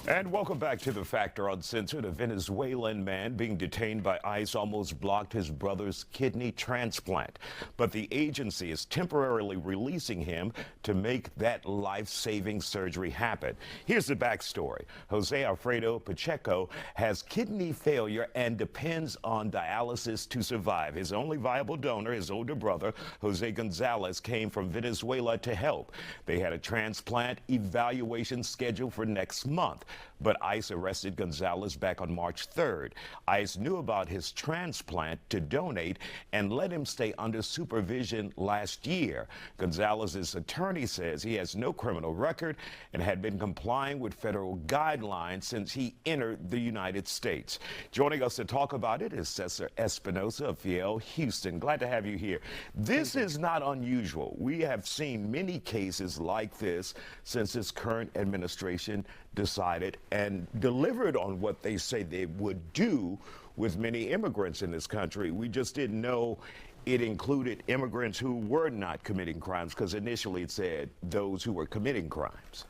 And welcome back to The Factor Uncensored. A Venezuelan man being detained by ICE almost blocked his brother's kidney transplant. But the agency is temporarily releasing him to make that life-saving surgery happen. Here's the backstory. Jose Alfredo Pacheco has kidney failure and depends on dialysis to survive. His only viable donor, his older brother, Jose Gonzalez, came from Venezuela to help. They had a transplant evaluation scheduled for next month. But ICE arrested Gonzalez back on March 3rd. ICE knew about his transplant to donate and let him stay under supervision last year. Gonzalez's attorney says he has no criminal record and had been complying with federal guidelines since he entered the United States. Joining us to talk about it is Cesar Espinosa of Fiel, Houston. Glad to have you here. This is not unusual. We have seen many cases like this since this current administration decided and delivered on what they say they would do with many immigrants in this country. We just didn't know it included immigrants who were not committing crimes, because initially it said those who were committing crimes.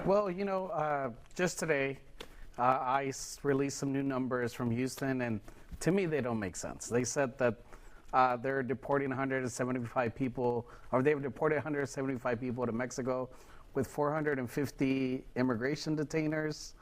Well, you know, just today, ICE released some new numbers from Houston, and to me, they don't make sense. They said that they're deporting 175 people, or they've deported 175 people to Mexico with 450 immigration detainers.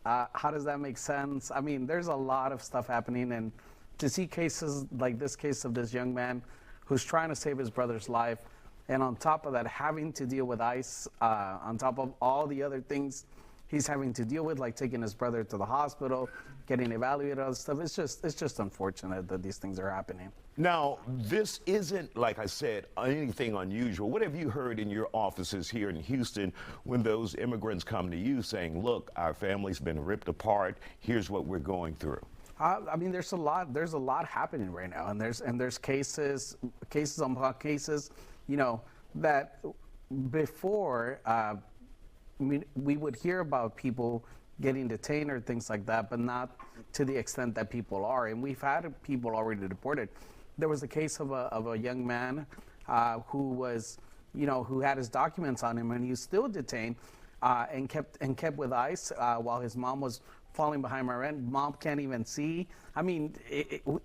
How does that make sense? I mean, there's a lot of stuff happening, and to see cases like this case of this young man who's trying to save his brother's life, and on top of that, having to deal with ICE, on top of all the other things he's having to deal with, like taking his brother to the hospital, getting evaluated, all this stuff. It's just unfortunate that these things are happening. Now, this isn't, like I said, anything unusual. What have you heard in your offices here in Houston when those immigrants come to you saying, look, our family's been ripped apart, here's what we're going through? I mean, there's a lot happening right now, and there's cases on cases, you know, that before, I mean, we would hear about people getting detained or things like that, but not to the extent that people are. And we've had people already deported. There was a case of a young man who was, you know, who had his documents on him, and he was still detained and kept with ICE while his mom was falling behind my rent. Mom can't even see. I mean,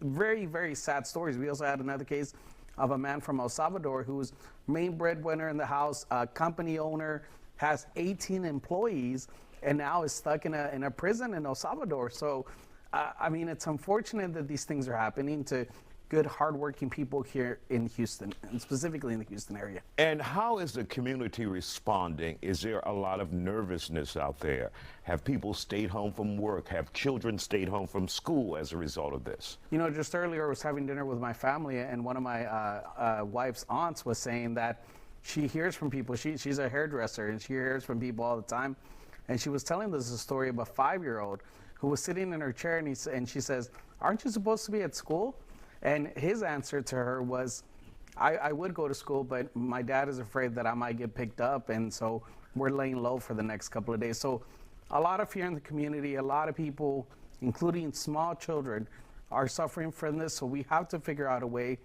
very, very sad stories. We also had another case of a man from El Salvador who was main breadwinner in the house, company owner, has 18 employees, and now is stuck in a prison in El Salvador. So, I mean, it's unfortunate that these things are happening to good, hardworking people here in Houston, and specifically in the Houston area. And how is the community responding? Is there a lot of nervousness out there? Have people stayed home from work? Have children stayed home from school as a result of this? You know, just earlier I was having dinner with my family, and one of my wife's aunts was saying that she hears from people. She's a hairdresser, and she hears from people all the time. And she was telling us a story of a 5-year-old who was sitting in her chair, and she says, "Aren't you supposed to be at school?" And his answer to her was, I would go to school, but my dad is afraid that I might get picked up, and so we're laying low for the next couple of days. So a lot of fear in the community, a lot of people, including small children, are suffering from this. So we have to figure out a way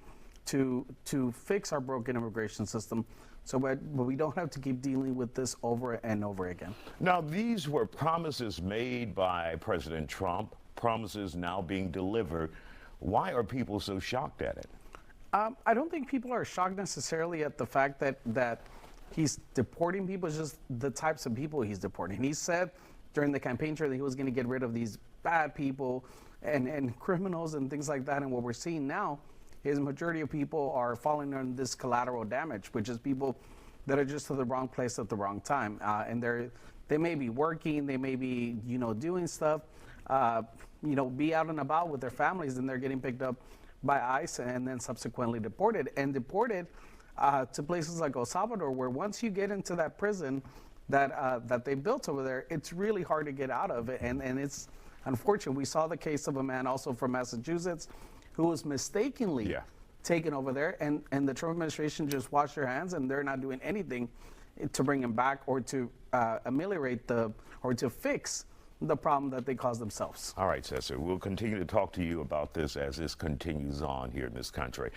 to fix our broken immigration system, so we don't have to keep dealing with this over and over again. Now, these were promises made by President Trump, promises now being delivered. Why are people so shocked at it? I don't think people are shocked necessarily at the fact that he's deporting people. It's just the types of people he's deporting. He said during the campaign trail that he was going to get rid of these bad people and criminals and things like that. And what we're seeing now is majority of people are falling on this collateral damage, which is people that are just at the wrong place at the wrong time. And they may be working, they may be, you know, doing stuff, you know, be out and about with their families, and they're getting picked up by ICE and then subsequently deported to places like El Salvador, where once you get into that prison that they built over there, it's really hard to get out of it. And it's unfortunate. We saw the case of a man also from Massachusetts who was mistakenly taken over there, and the Trump administration just washed their hands, and they're not doing anything to bring him back or to ameliorate or to fix the problem that they caused themselves. All right, Cesar, we'll continue to talk to you about this as this continues on here in this country.